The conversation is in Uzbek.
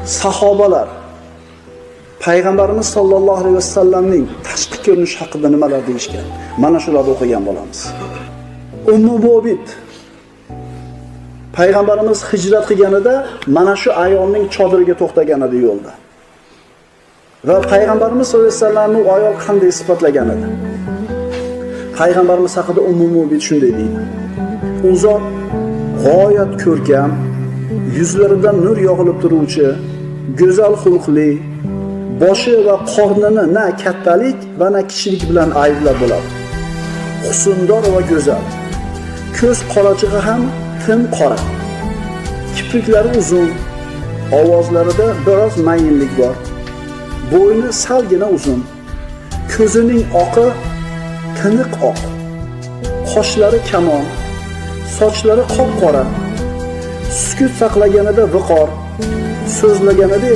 sahobalar Payg'ambarimiz sollallohu alayhi vasallamning tashqi ko'rinishi haqida nimalar deyishgan? Mana shularni o'qigan bo'lamiz. Ummu Mubit Payg'ambarimiz hijrat qilganida mana shu ayolning chodiriga to'xtagan edi yo'lda. Va Payg'ambarimiz sollallohu alayhi vasallamni u ayol qanday sifatlagan edi? Payg'ambarimiz haqida Ummu Mubit shunday deydi. U zot g'oyat ko'rkam, yuzlaridan nur yog'ilib turuvchi, go'zal xulqli, boshi va qornini na kattalik va na kichiklik bilan ayblab bo'ladi. Husndor va go'zal. Ko'z qorachig'i ham tim qora. Kipriklari uzun, ovozlarida biroz mayinlik bor. Bo'yni salgina uzun. Ko'zining oqi tiniq oq. Qoshlari kamon, sochlari qop-qora. Sukut saqlaganida viqor, so'zlaganida